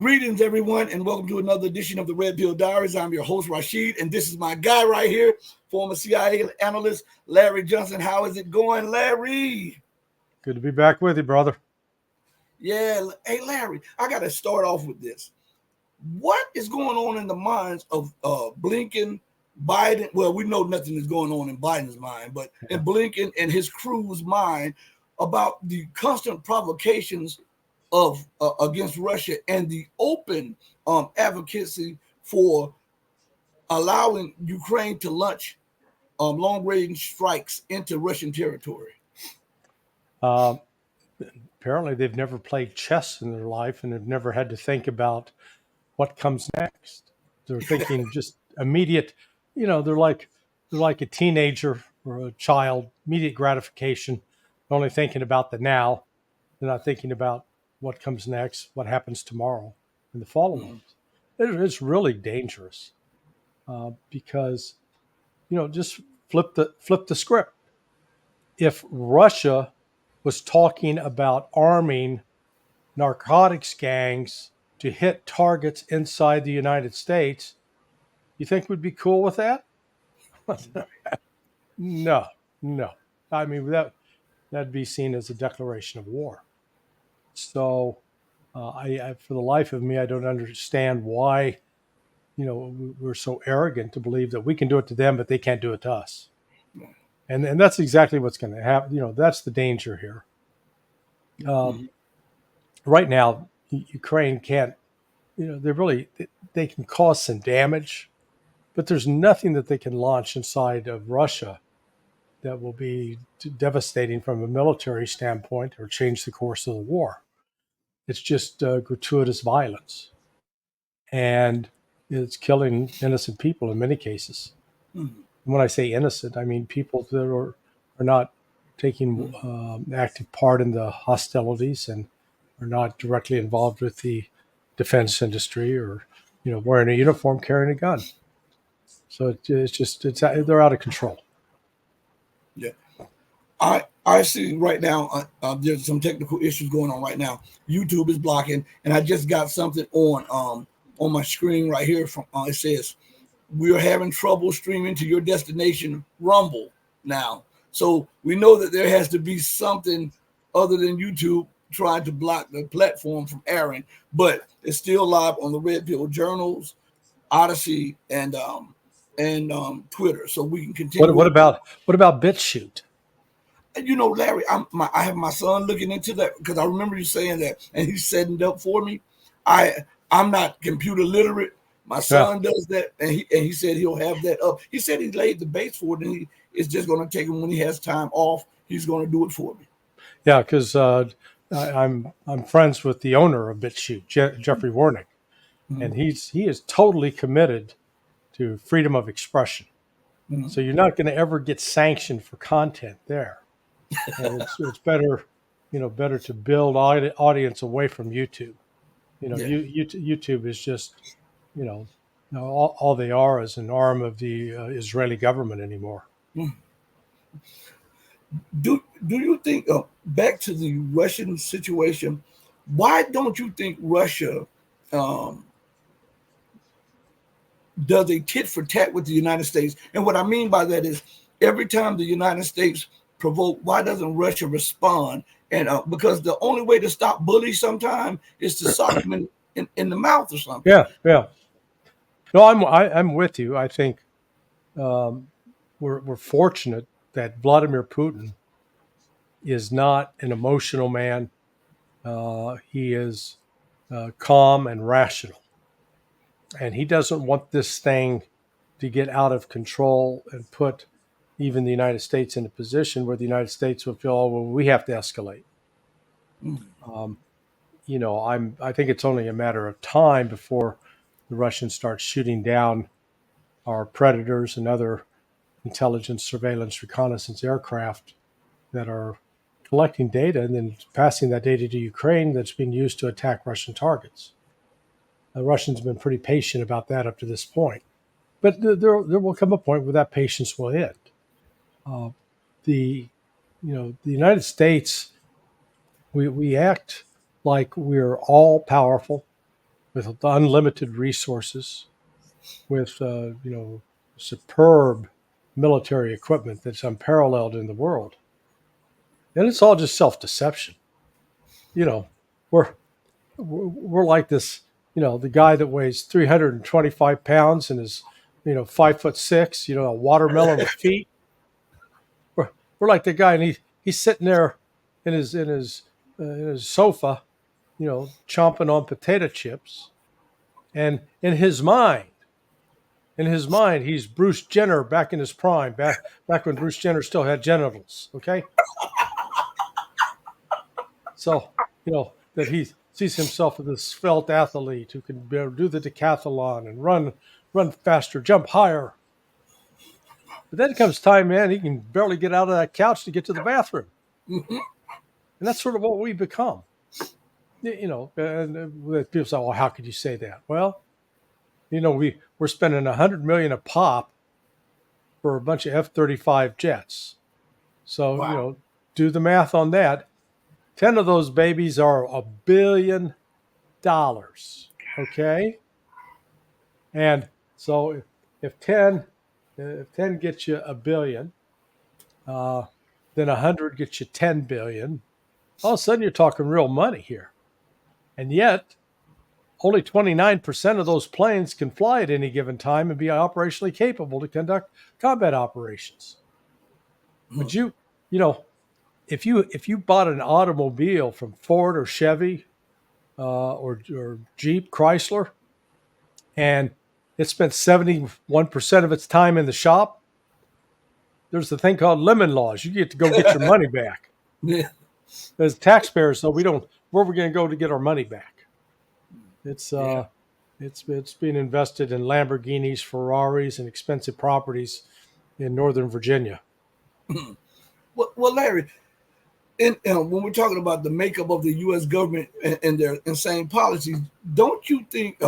Greetings, everyone, and welcome to another edition of the Red Pill Diaries. I'm your host, Rashid, and this is my guy right here, former CIA analyst, Larry Johnson. How is it going, Larry? Good to be back with you, brother. Yeah, hey, Larry, I got to start off with this. What is going on in the minds of Blinken, Biden? Well, we know nothing is going on in Biden's mind, but in Blinken and his crew's mind about the constant provocations of against Russia and the open advocacy for allowing Ukraine to launch long range strikes into Russian territory. Uh, Apparently, they've never played chess in their life and have never had to think about what comes next. They're thinking just immediate. They're like a teenager or a child. Immediate gratification. Only thinking about the now. They're not thinking about what comes next, what happens tomorrow, and the follow-ups. Mhm. It's really dangerous because just flip the script. If Russia was talking about arming narcotics gangs to hit targets inside the United States, you think we'd be cool with that? No, no. I mean, that'd be seen as a declaration of war. So, for the life of me, I don't understand why we're so arrogant to believe that we can do it to them, but they can't do it to us. And that's exactly what's going to happen. That's the danger here. Mhm. Right now, Ukraine can't. They can cause some damage, but there's nothing that they can launch inside of Russia that will be devastating from a military standpoint or change the course of the war. It's just gratuitous violence, and it's killing innocent people in many cases. Mhm. And when I say innocent, I mean people that are not taking Mhm. active part in the hostilities and are not directly involved with the defense industry or wearing a uniform, carrying a gun. So they're out of control. Yeah, I see right now. There's some technical issues going on right now. YouTube is blocking, and I just got something on my screen right here. From it says we are having trouble streaming to your destination Rumble now. So we know that there has to be something other than YouTube trying to block the platform from airing, but it's still live on the Red Pill Journals, Odyssey, and Twitter. So we can What continue what on. about what about BitChute? And Larry, I have my son looking into that because I remember you saying that, and he's setting it up for me. I'm not computer literate. My Yeah, son does that, and he said he'll have that up. He said he laid the base for it, and he is just going to take him when he has time off. He's going to do it for me. yeah, because I'm friends with the owner of BitChute, Jeffrey Warnick, and Mhm. he is totally committed to freedom of expression. Mhm. So you're not going to ever get sanctioned for content there, and it's better to build audience away from YouTube. Yeah. YouTube is just you know all they are is an arm of the Israeli government anymore. Mhm. Do you think back to the Russian situation? Why don't you think Russia um, does a tit for tat with the United States? And what I mean by that is every time the United States provoke, why doesn't Russia respond? And because the only way to stop bullies sometimes is to sock them in the mouth or something. Yeah, yeah. No, I'm with you. I think um, we're fortunate that Vladimir Putin is not an emotional man. He is calm and rational, and he doesn't want this thing to get out of control and put even the United States in a position where the United States will feel, oh, well, we have to escalate. Mm. Um, I think it's only a matter of time before the Russians start shooting down our predators and other intelligence, surveillance, reconnaissance aircraft that are collecting data and then passing that data to Ukraine that's being used to attack Russian targets. The Russians have been pretty patient about that up to this point, but there will come a point where that patience will end. Uh, the United States, we act like we're all powerful with unlimited resources, with superb military equipment that's unparalleled in the world. And it's all just self-deception. You know, we're we're like this, the guy that weighs 325 pounds and is, 5'6", a watermelon with feet. We're, we're like the guy, and he's sitting there in his sofa, chomping on potato chips, and in his mind, he's Bruce Jenner back in his prime, back when Bruce Jenner still had genitals. Okay, so that he sees himself as this svelte athlete who can do the decathlon and run faster, jump higher. But then comes time, man, he can barely get out of that couch to get to the bathroom, Mhm. and that's sort of what we've become. And people say, "Well, how could you say that?" Well, we're spending $100 million a pop for a bunch of F-35 jets. So Wow. do the math on that. 10 of those babies are $1 billion. Okay, and so if 10 if 10 gets you $1 billion, uh, then 100 gets you 10 billion. All of a sudden, you're talking real money here, and yet only 29% of those planes can fly at any given time and be operationally capable to conduct combat operations. But Mhm. you know, if you bought an automobile from Ford or Chevy or Jeep Chrysler, and it spent 71% of its time in the shop, there's a thing called lemon laws. You get to go get your money back. Yeah. As taxpayers, though, we don't. Where are we going to go to get our money back? It's Yeah. uh, it's being invested in Lamborghinis, Ferraris, and expensive properties in Northern Virginia. Well, Larry, when we're talking about the makeup of the U.S. government and their insane policies, don't you think,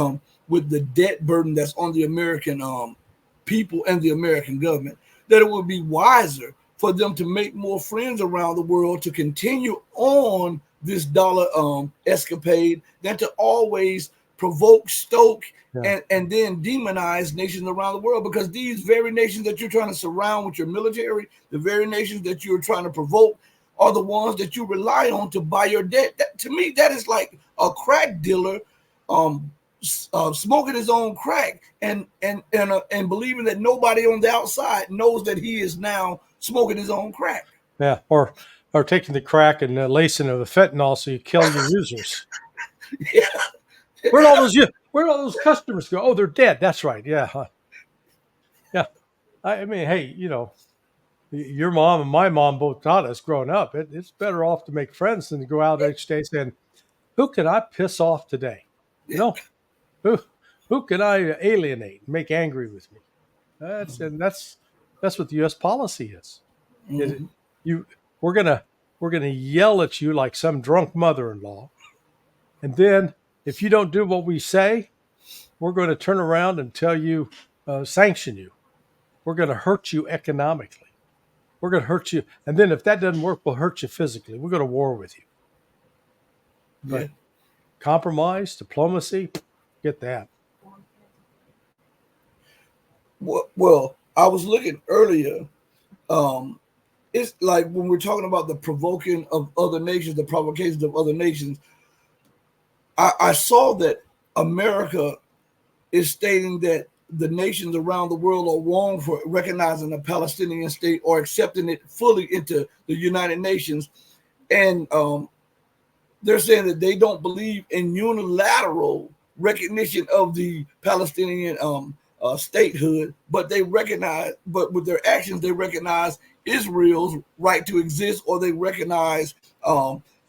with the debt burden that's on the American people and the American government, that it would be wiser for them to make more friends around the world to continue on this dollar escapade than to always provoke, stoke, Yeah, and then demonize nations around the world? Because these very nations that you're trying to surround with your military, the very nations that you're trying to provoke, are the ones that you rely on to buy your debt. To me, that is like a crack dealer um, smoking his own crack and believing that nobody on the outside knows that he is now smoking his own crack. yeah, or taking the crack and lacing it with fentanyl so you kill your users. Yeah. Where'd all those customers go? Oh, they're dead. That's right. Yeah, yeah. I mean, hey, your mom and my mom both taught us growing up. It's better off to make friends than to go out each day saying, "Who can I piss off today?" You know, who who can I alienate and make angry with me? That's what the U.S. policy is. Is Mhm. you we're gonna yell at you like some drunk mother-in-law, and then if you don't do what we say, we're going to turn around and tell you, sanction you. We're going to hurt you economically. We're going to hurt you, and then if that doesn't work, we'll hurt you physically. We'll go to war with you. Yeah. But compromise, diplomacy, get that. Well, I was looking earlier. Um, it's like when we're talking about the provoking of other nations, the provocations of other nations. I saw that America is stating that the nations around the world are wrong for recognizing a Palestinian state or accepting it fully into the United Nations. And they're saying that they don't believe in unilateral recognition of the Palestinian statehood, but but with their actions, they recognize Israel's right to exist, or they recognize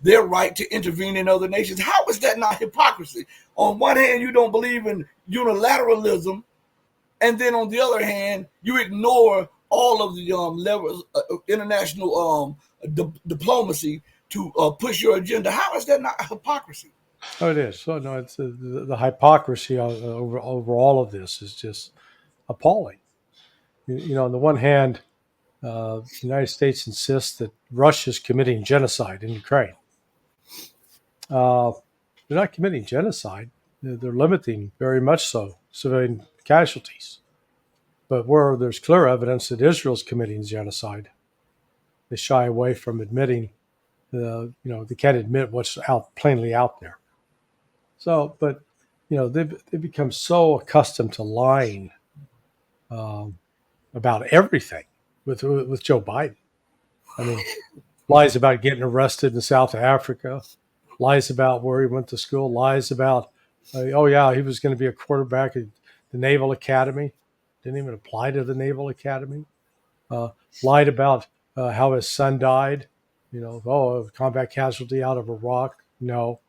their right to intervene in other nations. How is that not hypocrisy? On one hand, you don't believe in unilateralism, and then on the other hand, you ignore all of the levels of international diplomacy to push your agenda. How is that not hypocrisy? Oh, it is. So no, it's the hypocrisy over all of this is just appalling. On the one hand, the United States insists that Russia is committing genocide in Ukraine. Uh, they're not committing genocide. they're limiting very much so civilian casualties. But where there's clear evidence that Israel's committing genocide, they shy away from admitting they can't admit what's out plainly out there. So, but they've become so accustomed to lying um, about everything with Joe Biden. I mean, lies about getting arrested in South Africa, lies about where he went to school, lies about oh yeah, he was going to be a quarterback at the Naval Academy, didn't even apply to the Naval Academy. Lied about how his son died. A combat casualty out of Iraq. No,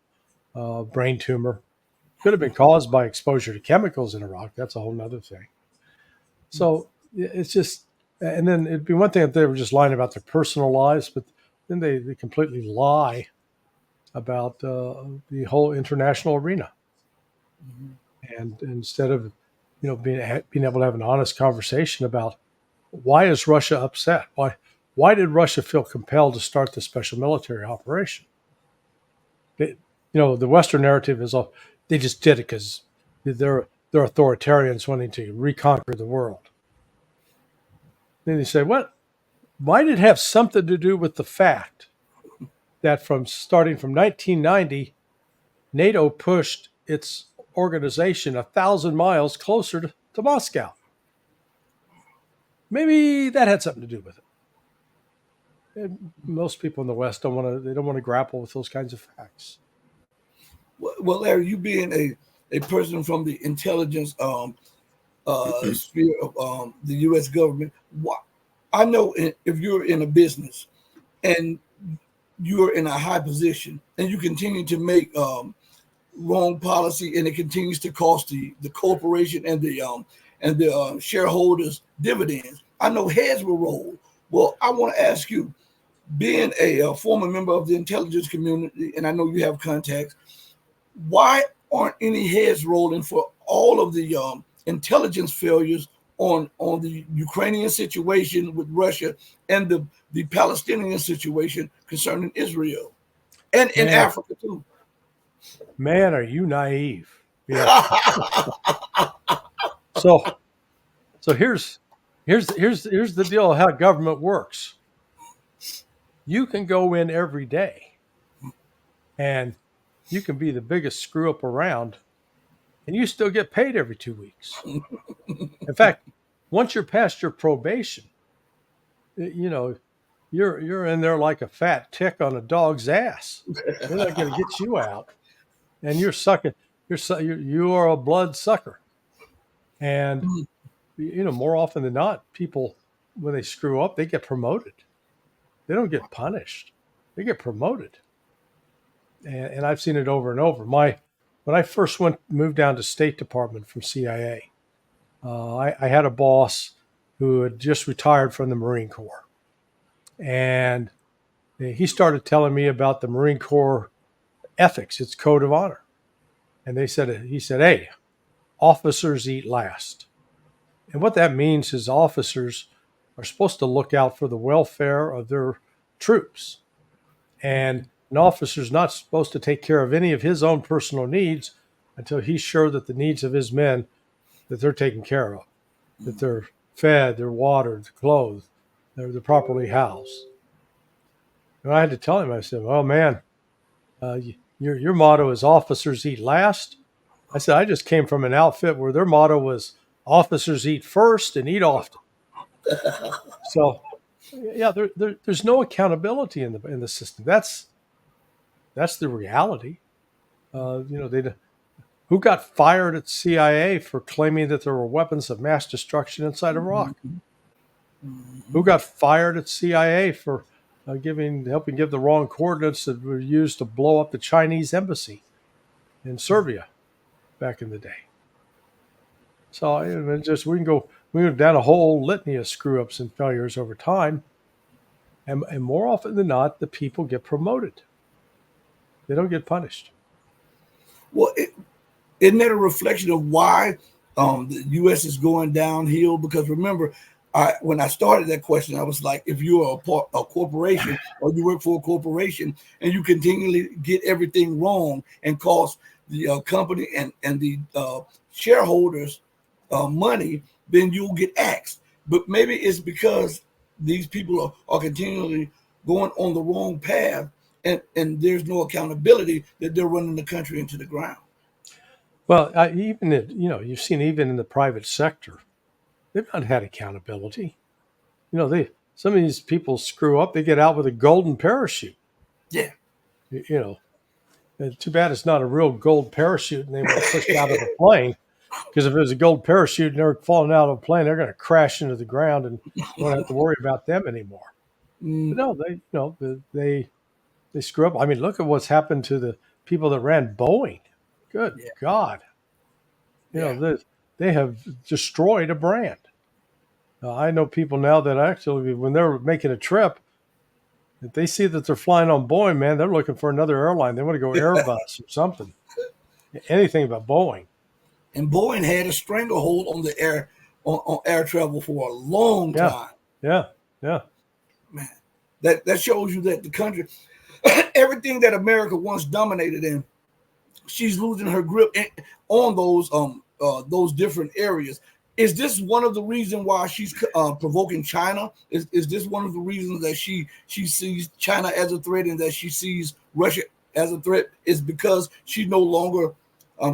brain tumor. Could have been caused by exposure to chemicals in Iraq. That's a whole other thing. So it's just, and then it'd be one thing if they were just lying about their personal lives, but then they completely lie about the whole international arena. And instead of, being able to have an honest conversation about why is Russia upset? Why did Russia feel compelled to start the special military operation? The Western narrative is, oh, they just did it because they're authoritarians wanting to reconquer the world. Then you say, what? Why did it have something to do with the fact that starting from 1990, NATO pushed its organization 1,000 miles closer to Moscow? Maybe that had something to do with it. And most people in the West don't want to grapple with those kinds of facts. Well, Larry, you being a person from the intelligence sphere of the U.S. government, I know if you're in a business and you're in a high position and you continue to make wrong policy and it continues to cost the corporation and the shareholders dividends, I know heads will roll. Well, I want to ask you, being a former member of the intelligence community, and I know you have contacts, why aren't any heads rolling for all of the intelligence failures on the Ukrainian situation with Russia and the Palestinian situation concerning Israel and in Africa too? Man, are you naive? Yeah. So here's the deal of how government works. You can go in every day and you can be the biggest screw up around and you still get paid every 2 weeks. In fact, once you're past your probation, you're in there like a fat tick on a dog's ass. They're not going to get you out, and you're sucking. You are a blood sucker, and more often than not, people when they screw up, they get promoted. They don't get punished; they get promoted. And I've seen it over and over. When I first moved down to State Department from CIA, I had a boss who had just retired from the Marine Corps. And he started telling me about the Marine Corps ethics, its code of honor. And he said, hey, officers eat last. And what that means is officers are supposed to look out for the welfare of their troops. And an officer's not supposed to take care of any of his own personal needs until he's sure that the needs of his men, that they're taken care of, that they're fed, they're watered, clothed, they're properly housed. And I had to tell him, I said, well, man, your motto is officers eat last. I said, I just came from an outfit where their motto was officers eat first and eat often. So, yeah, there's no accountability in the system. That's the reality. Who got fired at CIA for claiming that there were weapons of mass destruction inside Iraq? Who got fired at CIA for helping give the wrong coordinates that were used to blow up the Chinese embassy in Serbia back in the day? So we can go down a whole litany of screw ups and failures over time, and more often than not, the people get promoted. They don't get punished. Well, isn't that a reflection of why the U.S. is going downhill? Because remember, when I started that question, I was like, if you're a corporation or you work for a corporation and you continually get everything wrong and cost the company and the shareholders money, then you'll get axed. But maybe it's because these people are continually going on the wrong path, and there's no accountability that they're running the country into the ground. Well, you've seen even in the private sector, they've not had accountability. They some of these people screw up, they get out with a golden parachute. Yeah. You know, too bad it's not a real gold parachute and they weren't pushed out of a plane. Because if it was a gold parachute and they're falling out of a plane, they're going to crash into the ground, and you don't have to worry about them anymore. But Mm, no, they screw up. I mean, look at what's happened to the people that ran Boeing. Good yeah. God, Yeah. they have destroyed a brand. I know people now that actually, when they're making a trip, if they see that they're flying on Boeing, man, they're looking for another airline. They want to go Airbus or something, anything but Boeing. And Boeing had a stranglehold on the air on air travel for a long Yeah, time. yeah, yeah. Man, that shows you that the country, everything that America once dominated in, she's losing her grip on those different areas. Is this one of the reasons why she's provoking China? Is this one of the reasons that she sees China as a threat and that she sees Russia as a threat? Is because she no longer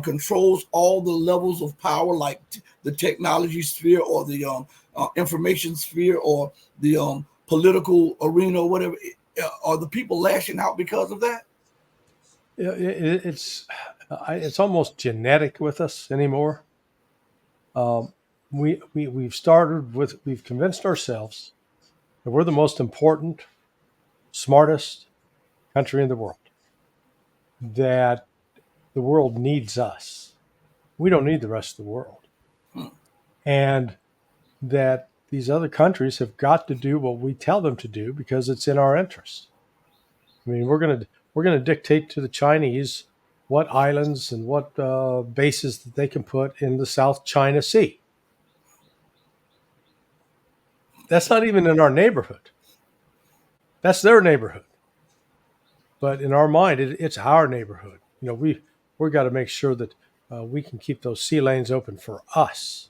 controls all the levels of power, like the technology sphere or the information sphere or the political arena or whatever? Are the people lashing out because of that? It's almost genetic with us anymore. Um, we've convinced ourselves that we're the most important, smartest country in the world. That the world needs us. We don't need the rest of the world, Hmm. and that these other countries have got to do what we tell them to do because it's in our interest. I mean, we're gonna dictate to the Chinese what islands and what bases that they can put in the South China Sea. That's not even in our neighborhood. That's their neighborhood. But in our mind, it's our neighborhood. We've got to make sure that we can keep those sea lanes open for us,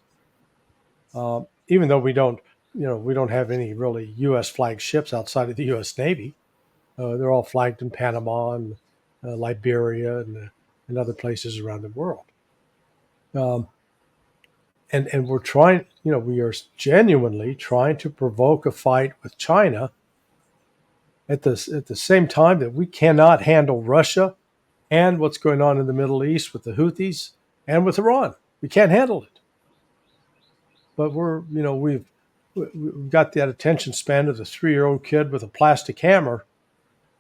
even though we don't have any really U.S. flagged ships outside of the U.S. Navy. They're all flagged in Panama and Liberia and other places around the world. Um, and we're trying, we are genuinely trying to provoke a fight with China at the same time that we cannot handle Russia and what's going on in the Middle East with the Houthis and with Iran. We can't handle it. But we've got that attention span of the 3-year-old kid with a plastic hammer.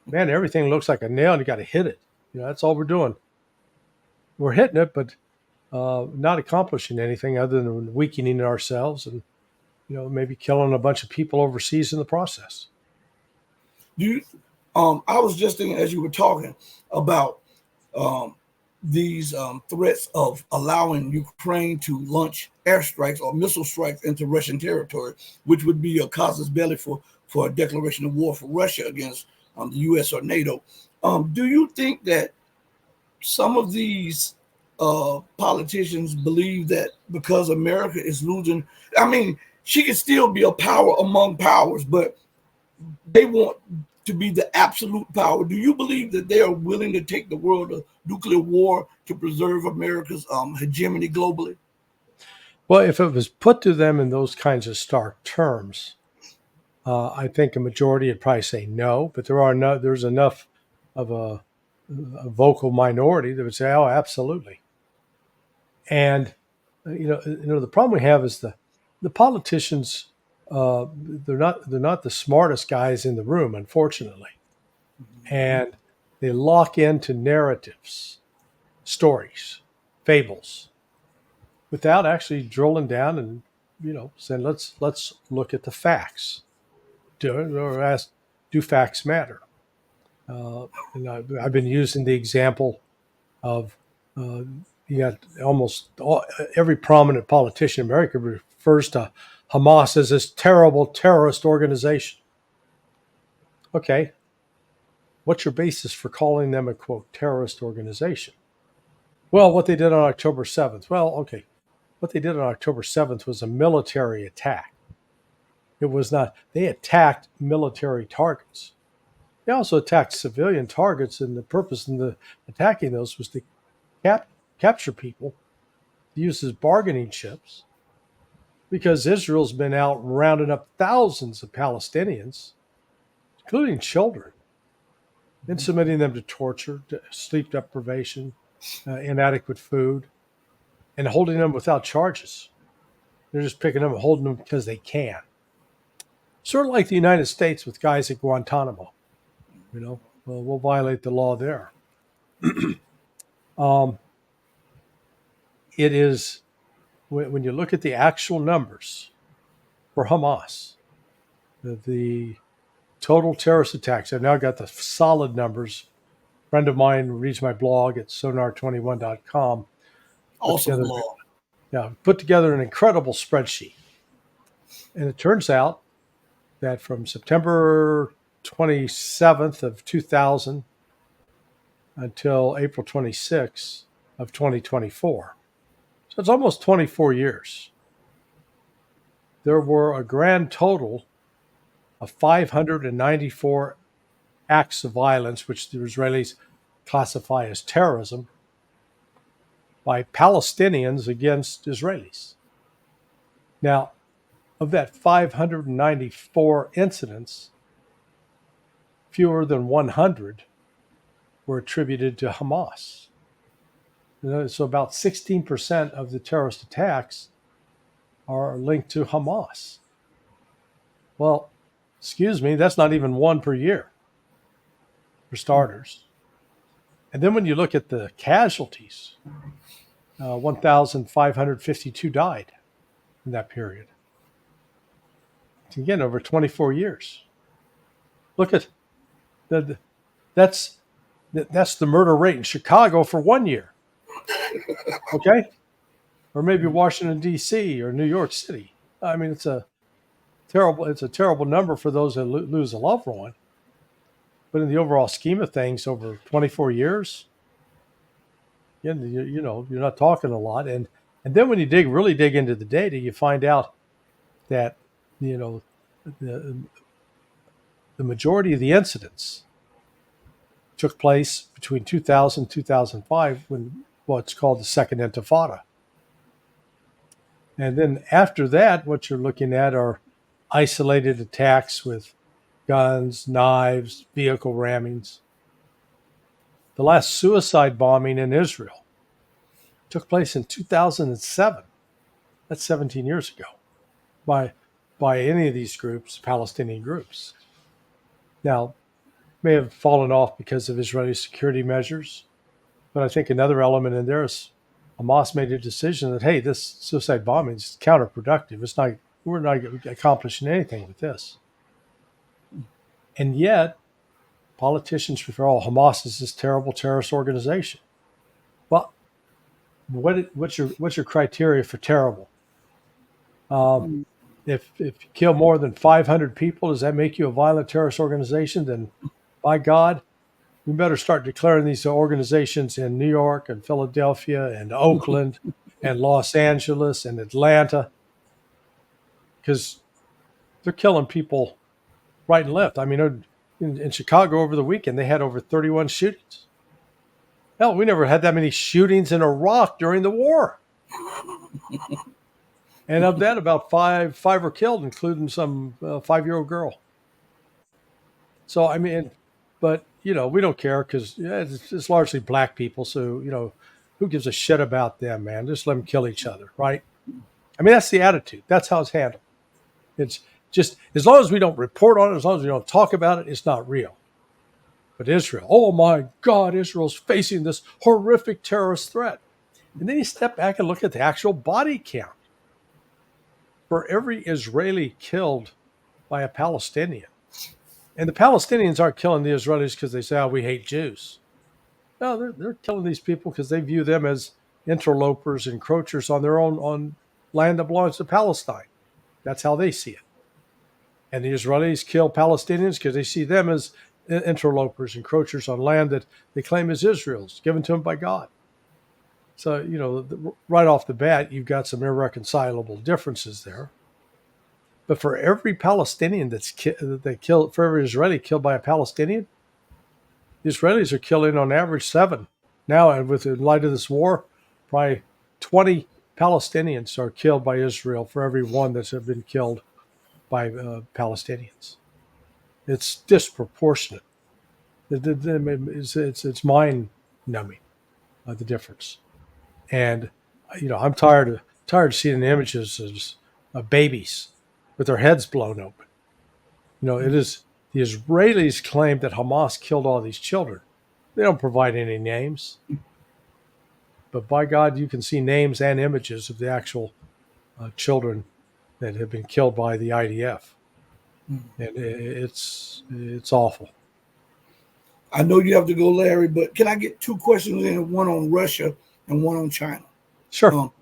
Man, everything looks like a nail, and you got to hit it. That's all we're doing. We're hitting it, but not accomplishing anything other than weakening ourselves and maybe killing a bunch of people overseas in the process. Do you, I was just thinking as you were talking about um, these threats of allowing Ukraine to launch airstrikes or missile strikes into Russian territory, which would be a casus belli for a declaration of war for Russia against the U.S. or NATO. Do you think that some of these politicians believe that because America is losing, I mean, she can still be a power among powers, but they want to be the absolute power. Do you believe that they are willing to take the world to nuclear war to preserve America's hegemony globally? Well, if it was put to them in those kinds of stark terms, I think a majority would probably say no. But there's enough of a vocal minority that would say, "Oh, absolutely." And the problem we have is the politicians. They're not the smartest guys in the room, unfortunately, and they lock into narratives, stories, fables, without actually drilling down and saying let's look at the facts. Do facts matter? And I've been using the example of you got almost every prominent politician in America refers to Hamas is this terrible terrorist organization. Okay, what's your basis for calling them a, quote, terrorist organization? Well, what they did on October 7th. Well, okay, what they did on October 7th was a military attack. It was not, they attacked military targets. They also attacked civilian targets, and the purpose in the attacking those was to capture people, to use as bargaining chips, because Israel's been out rounding up thousands of Palestinians, including children, and submitting them to torture, to sleep deprivation, inadequate food, and holding them without charges. They're just picking them and holding them because they can. Sort of like the United States with guys at Guantanamo. We'll violate the law there. It is, when you look at the actual numbers for Hamas, the total terrorist attacks, I've now got the solid numbers. A friend of mine reads my blog at sonar21.com. Awesome blog. Put together an incredible spreadsheet. And it turns out that from September 27th of 2000 until April 26th of 2024, so it's almost 24 years, there were a grand total of 594 acts of violence, which the Israelis classify as terrorism, by Palestinians against Israelis. Now, of that 594 incidents, fewer than 100 were attributed to Hamas. So about 16% of the terrorist attacks are linked to Hamas. Well, excuse me, that's not even one per year, for starters. And then when you look at the casualties, 1,552 died in that period. Again, over 24 years. Look at that's the murder rate in Chicago for 1 year. Okay? Or maybe Washington, D.C. or New York City. I mean, it's a terrible number for those that lose a loved one. But in the overall scheme of things, over 24 years, you're not talking a lot. And then when you really dig into the data, you find out that, the majority of the incidents took place between 2000 and 2005 when what's called the Second Intifada. And then after that, what you're looking at are isolated attacks with guns, knives, vehicle rammings. The last suicide bombing in Israel took place in 2007. That's 17 years ago, by any of these groups, Palestinian groups. Now, may have fallen off because of Israeli security measures, but I think another element in there is Hamas made a decision that, hey, this suicide bombing is counterproductive. We're not accomplishing anything with this. And yet, politicians refer, Hamas is this terrible terrorist organization. Well, what's your criteria for terrible? If you kill more than 500 people, does that make you a violent terrorist organization? Then, by God, we better start declaring these organizations in New York and Philadelphia and Oakland and Los Angeles and Atlanta, because they're killing people right and left. I mean, in Chicago over the weekend, they had over 31 shootings. Hell, we never had that many shootings in Iraq during the war. And of that, about five were killed, including some 5-year-old girl. So, I mean, but, we don't care because it's largely black people. So, who gives a shit about them, man? Just let them kill each other, right? I mean, that's the attitude. That's how it's handled. It's just, as long as we don't report on it, as long as we don't talk about it, it's not real. But Israel, oh my God, Israel's facing this horrific terrorist threat. And then you step back and look at the actual body count. For every Israeli killed by a Palestinian. And the Palestinians aren't killing the Israelis because they say, we hate Jews. No, they're killing these people because they view them as interlopers, encroachers on their own on land that belongs to Palestine. That's how they see it. And the Israelis kill Palestinians because they see them as interlopers, encroachers on land that they claim is Israel's, given to them by God. So, right off the bat, you've got some irreconcilable differences there. But for every Palestinian for every Israeli killed by a Palestinian, the Israelis are killing on average 7. Now, and in light of this war, probably 20 Palestinians are killed by Israel for every one that's been killed by Palestinians. It's disproportionate. It's mind numbing, the difference. And I'm tired of seeing the images of babies with their heads blown open. It is the Israelis claim that Hamas killed all these children. They don't provide any names, but by God, you can see names and images of the actual children that have been killed by the IDF, and it's awful. I know you have to go, Larry, but can I get 2 questions in? One on Russia and one on China. Sure.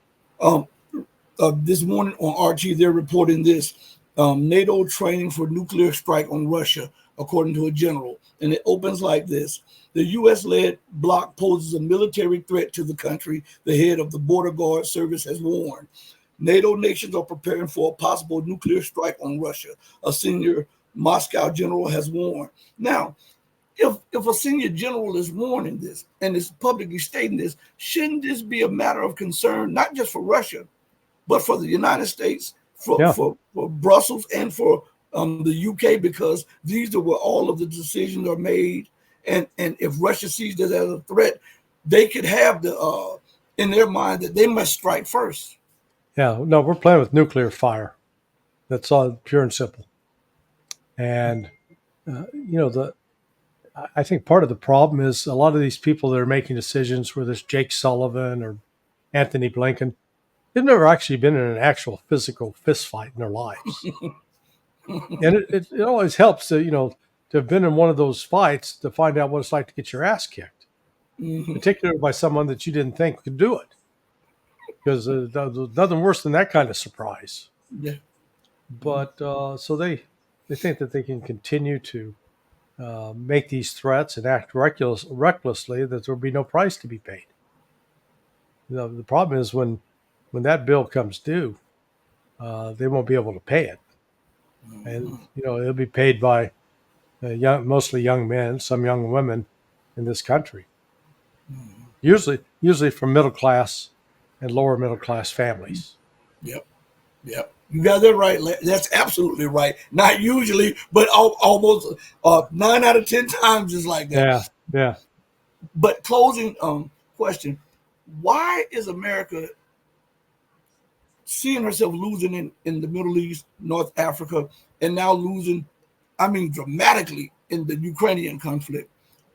This morning on RT, they're reporting this. NATO training for nuclear strike on Russia, according to a general. And it opens like this. The U.S.-led bloc poses a military threat to the country, the head of the Border Guard Service has warned. NATO nations are preparing for a possible nuclear strike on Russia, a senior Moscow general has warned. Now, if a senior general is warning this and is publicly stating this, shouldn't this be a matter of concern, not just for Russia, but for the United States, for Brussels, and for the UK, because these are where all of the decisions are made. And if Russia sees this as a threat, they could have in their mind that they must strike first. Yeah, no, we're playing with nuclear fire. That's all, pure and simple. And I think part of the problem is a lot of these people that are making decisions, whether it's Jake Sullivan or Anthony Blinken, they've never actually been in an actual physical fist fight in their lives. And it always helps to have been in one of those fights to find out what it's like to get your ass kicked, particularly by someone that you didn't think could do it. Because there's nothing worse than that kind of surprise. Yeah. But so they think that they can continue to make these threats and act recklessly, that there will be no price to be paid. The problem is when that bill comes due, they won't be able to pay it. And, it'll be paid by mostly young men, some young women in this country, usually from middle class and lower middle class families. Yep. You got that right. That's absolutely right. Not usually, but almost 9 out of 10 times is like that. Yeah. But closing question: why is America seeing herself losing in the Middle East, North Africa, and now losing, dramatically in the Ukrainian conflict?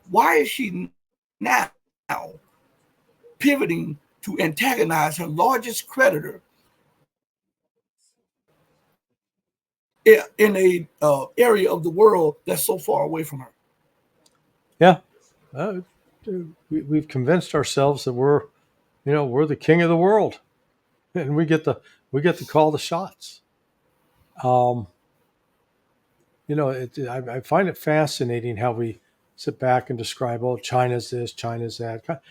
Why is she now pivoting to antagonize her largest creditor in a area of the world that's so far away from her? Yeah, we've convinced ourselves that we're the king of the world, and we get to call the shots. I find it fascinating how we sit back and describe, China's this, China's that.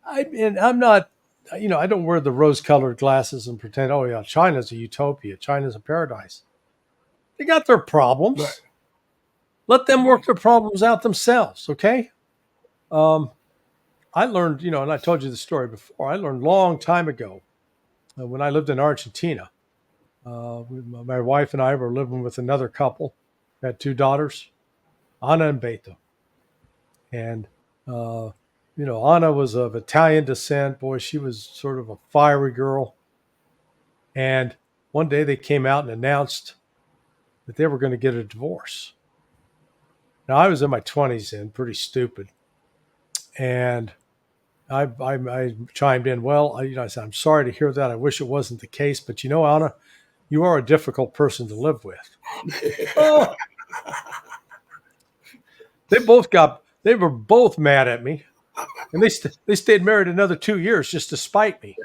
I'm not, I don't wear the rose-colored glasses and pretend, China's a utopia, China's a paradise. They got their problems. Right. Let them work their problems out themselves, okay? I learned, and I told you the story before, I learned a long time ago when I lived in Argentina. My wife and I were living with another couple, had 2 daughters, Anna and Beto. And, Anna was of Italian descent. Boy, she was sort of a fiery girl. And one day they came out and announced that they were going to get a divorce. Now, I was in my 20s then, pretty stupid. And I chimed in, I said, I'm sorry to hear that. I wish it wasn't the case. But, Anna, you are a difficult person to live with. Oh. They were both mad at me. And they stayed married another 2 years just to spite me.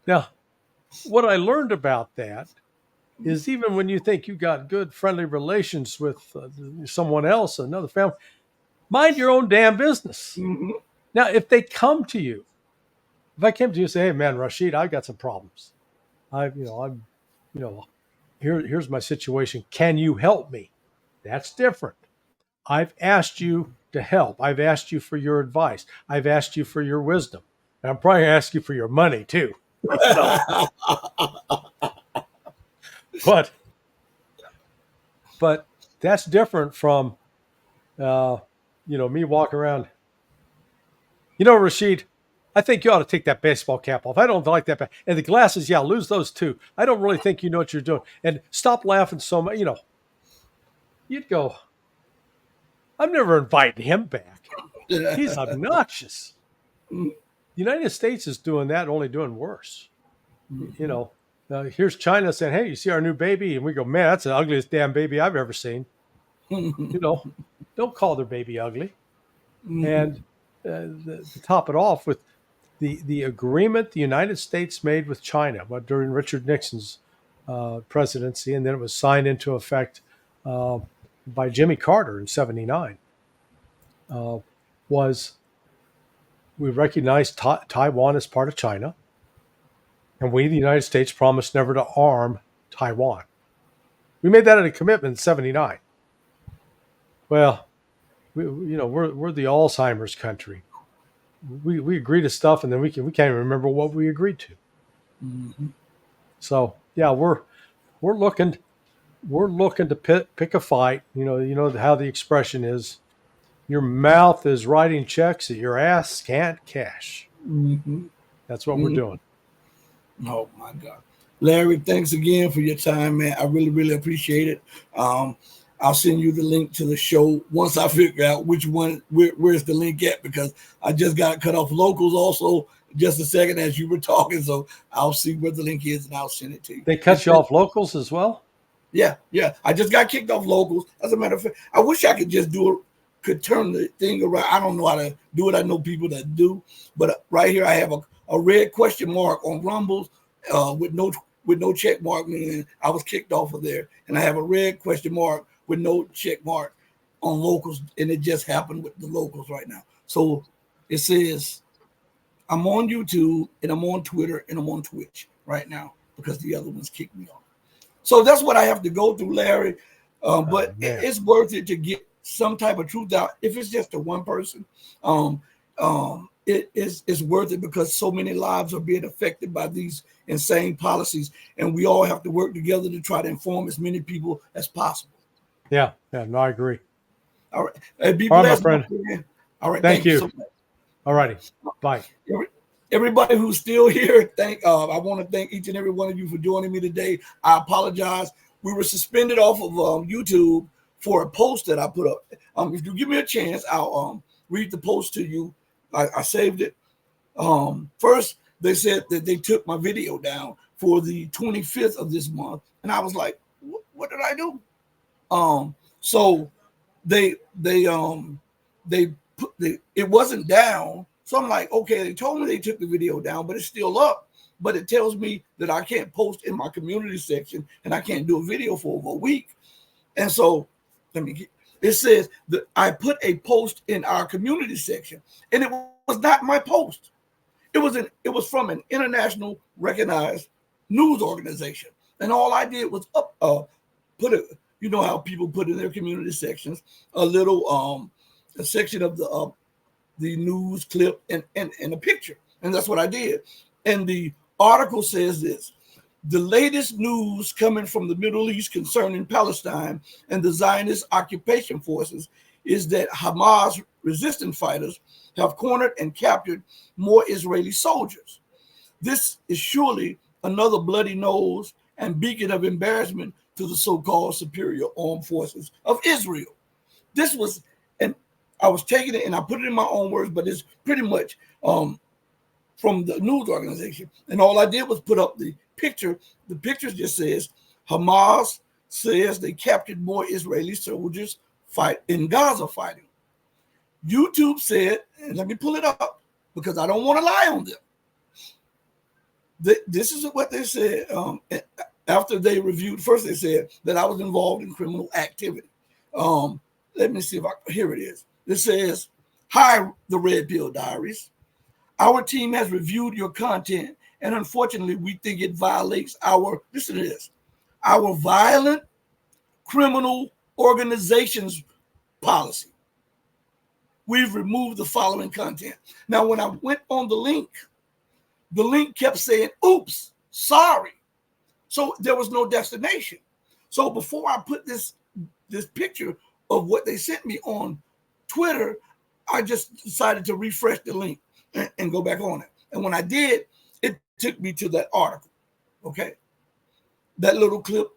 Now, what I learned about that is even when you think you got good, friendly relations with someone else, another family, mind your own damn business. Mhm. Now, if they come to you, if I came to you and say, "Hey, man, Rashid, I've got some problems. I'm, here's my situation. Can you help me?" That's different. I've asked you to help. I've asked you for your advice. I've asked you for your wisdom. And I'm probably going to ask you for your money too. You know, but but that's different from uh, me walking around. Rashid, I think you ought to take that baseball cap off. I don't like that. And the glasses, yeah, lose those too. I don't really think you know what you're doing. And stop laughing so much. You'd go, I'm never inviting him back. He's obnoxious. The United States is doing that, only doing worse. Here's China saying, "Hey, you see our new baby?" And we go, "Man, that's the ugliest damn baby I've ever seen." You know, don't call their baby ugly. And to top it off with the agreement the United States made with China during Richard Nixon's presidency, and then it was signed into effect by Jimmy Carter in '79, was we recognized Taiwan as part of China, and we, the United States, promised never to arm Taiwan. We made that a commitment in '79. Well, we're the Alzheimer's country. We agree to stuff, and then we can't even remember what we agreed to. Mm-hmm. So yeah, we're looking to pick a fight. You know how the expression is: your mouth is writing checks that your ass can't cash. Mm-hmm. That's what we're Mm-hmm. doing. Oh my God, Larry, thanks again for your time, man. I really, really appreciate it. Um, I'll send you the link to the show once I figure out which one, where's the link at, because I just got cut off locals also just a second as you were talking. So I'll see where the link is and I'll send it to you. They cut you off locals as well. Yeah, yeah. I just got kicked off locals. As a matter of fact, I wish I could just could turn the thing around. I don't know how to do it. I know people that do, but right here I have a red question mark on Rumbles with no check mark, meaning I was kicked off of there, and I have a red question mark with no check mark on locals, and it just happened with the locals right now. So it says I'm on YouTube and I'm on Twitter and I'm on Twitch right now because the other ones kicked me off. So that's what I have to go through, Larry. But it's worth it to get some type of truth out. If it's just to one person, it's worth it because so many lives are being affected by these insane policies, and we all have to work together to try to inform as many people as possible. Yeah, no, I agree. All right, hey, be all right, blessed, my friend. All right, thank you so much. All righty, bye. Everybody who's still here, I want to thank each and every one of you for joining me today. I apologize. We were suspended off of YouTube for a post that I put up. If you give me a chance, I'll read the post to you. I saved it. First, they said that they took my video down for the 25th of this month, and I was like, "What did I do?" So they put it wasn't down. So I'm like, okay, they told me they took the video down, but it's still up. But it tells me that I can't post in my community section and I can't do a video for over a week. And so it says that I put a post in our community section, and it was not my post. It was from an international recognized news organization. And all I did was put it, you know how people put in their community sections a little a section of the news clip and a picture. And that's what I did. And the article says this: the latest news coming from the Middle East concerning Palestine and the Zionist occupation forces is that Hamas resistance fighters have cornered and captured more Israeli soldiers. This is surely another bloody nose and beacon of embarrassment to the so-called superior armed forces of Israel. This was, and I was taking it and I put it in my own words, but it's pretty much from the news organization. And all I did was put up the picture. The picture just says Hamas says they captured more Israeli soldiers fight in Gaza fighting. YouTube said, and let me pull it up because I don't want to lie on them. This is what they said. After they reviewed, first they said that I was involved in criminal activity. Let me see if here it is. It says, "Hi, the Red Pill Diaries. Our team has reviewed your content, and unfortunately, we think it violates listen to this, our violent criminal organizations policy. We've removed the following content." Now, when I went on the link kept saying, "Oops, sorry." So there was no destination. So before I put this picture of what they sent me on Twitter, I just decided to refresh the link and go back on it. And when I did, it took me to that article. Okay. That little clip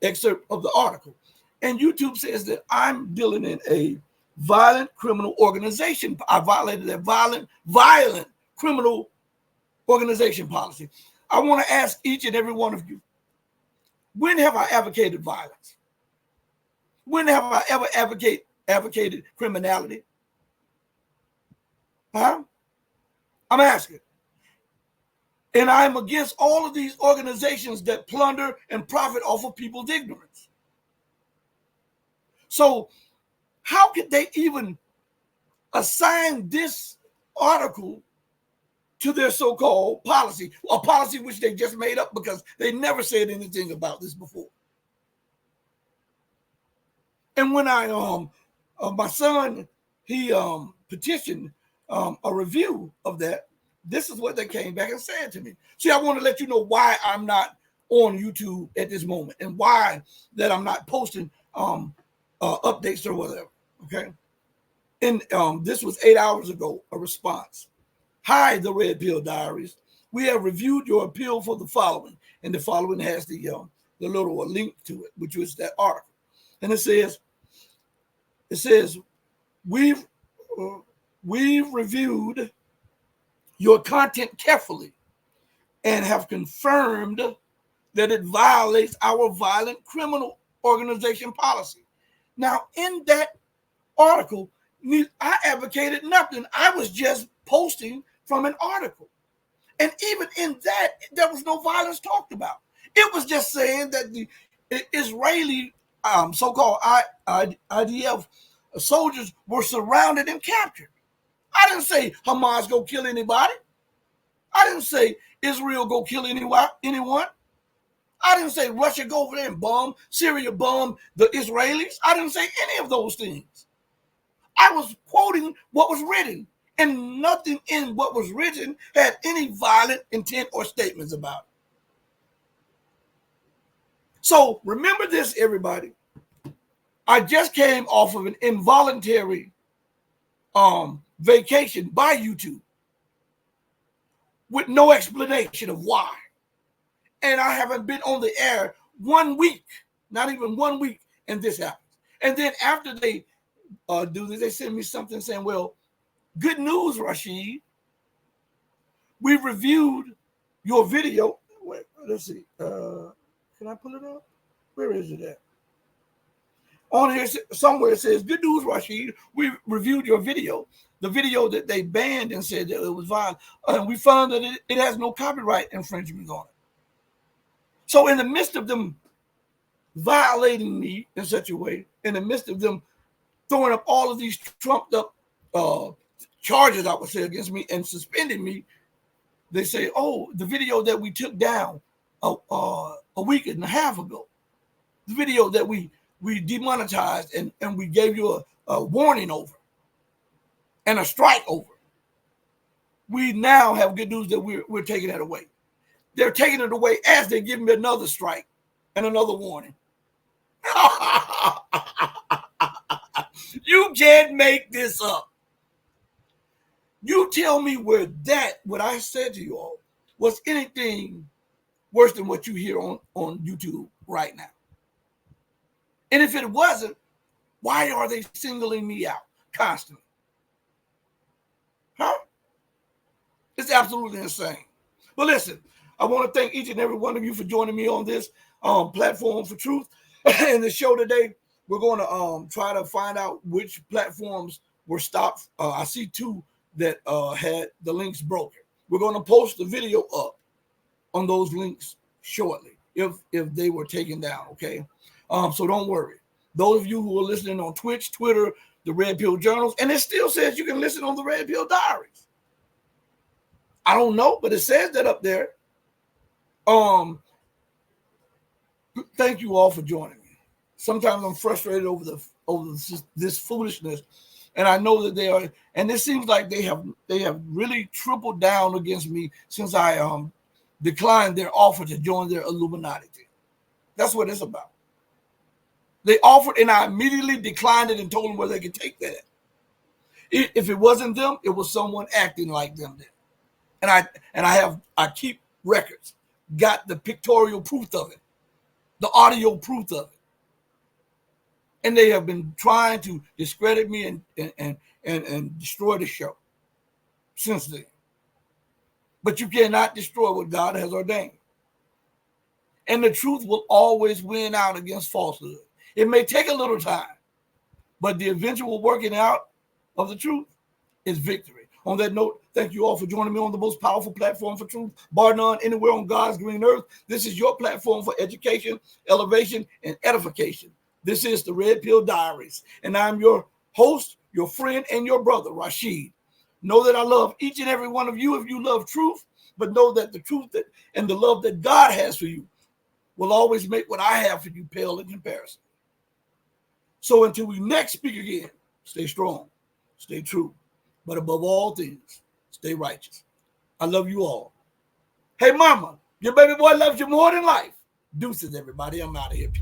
excerpt of the article. And YouTube says that I'm dealing in a violent criminal organization. I violated that violent criminal organization policy. I want to ask each and every one of you, when have I advocated violence? When have I ever advocated criminality? Huh? I'm asking. And I'm against all of these organizations that plunder and profit off of people's ignorance. So how could they even assign this article to their so-called policy, a policy which they just made up because they never said anything about this before? And when my son, he petitioned a review of that, this is what they came back and said to me. See, I want to let you know why I'm not on YouTube at this moment and why that I'm not posting updates or whatever, okay? And this was 8 hours ago, a response. "Hi, the Red Pill Diaries. We have reviewed your appeal for the following." And the following has the little link to it, which was that article. And it says, we've reviewed your content carefully and have confirmed that it violates our violent criminal organization policy. Now, in that article, I advocated nothing. I was just posting from an article. And even in that, there was no violence talked about. It was just saying that the Israeli so-called IDF soldiers were surrounded and captured. I didn't say Hamas go kill anybody. I didn't say Israel go kill anyone. I didn't say Russia go over there and bomb, Syria bomb the Israelis. I didn't say any of those things. I was quoting what was written, and nothing in what was written had any violent intent or statements about it. So remember this, everybody. I just came off of an involuntary vacation by YouTube with no explanation of why. And I haven't been on the air 1 week, not even 1 week, and this happens. And then after they do this, they send me something saying, "Well, good news, Rashid. We reviewed your video." Wait, let's see. Can I pull it up? Where is it at? On here somewhere it says, "Good news, Rashid. We reviewed your video, the video that they banned and said that it was violent. And we found that it has no copyright infringements on it." So in the midst of them violating me in such a way, in the midst of them throwing up all of these trumped up charges, I would say, against me and suspending me, they say, "Oh, the video that we took down a week and a half ago, the video that we demonetized and we gave you a warning over and a strike over, we now have good news that we're taking that away." They're taking it away as they're giving me another strike and another warning. You can't make this up. You tell me where what I said to you all, was anything worse than what you hear on YouTube right now. And if it wasn't, why are they singling me out constantly? Huh? It's absolutely insane. But listen, I want to thank each and every one of you for joining me on this platform for truth. In the show today, we're going to try to find out which platforms were stopped. I see 2 that had the links broken. We're going to post the video up. on those links shortly if they were taken down. Okay, so don't worry. Those of you who are listening on Twitch, Twitter, the Red Pill Journals, and it still says you can listen on the Red Pill Diaries. I don't know, but it says that up there. Thank you all for joining me. Sometimes I'm frustrated over this foolishness, and I know that they are. And it seems like they have really tripled down against me since I declined their offer to join their Illuminati team. That's what it's about. They offered, and I immediately declined it and told them where they could take that. If it wasn't them, it was someone acting like them. Then, and I keep records, got the pictorial proof of it, the audio proof of it, and they have been trying to discredit me and destroy the show since then. But you cannot destroy what God has ordained, and the truth will always win out against falsehood. It may take a little time, but the eventual working out of the truth is victory. On that note, thank you all for joining me on the most powerful platform for truth, bar none, anywhere on God's green earth. This is your platform for education, elevation, and edification. This is the Red Pill Diaries, and I'm your host, your friend, and your brother, Rashid. Know that I love each and every one of you if you love truth, but know that the truth and the love that God has for you will always make what I have for you pale in comparison. So until we next speak again, stay strong, stay true, but above all things, stay righteous. I love you all. Hey, mama, your baby boy loves you more than life. Deuces, everybody. I'm out of here.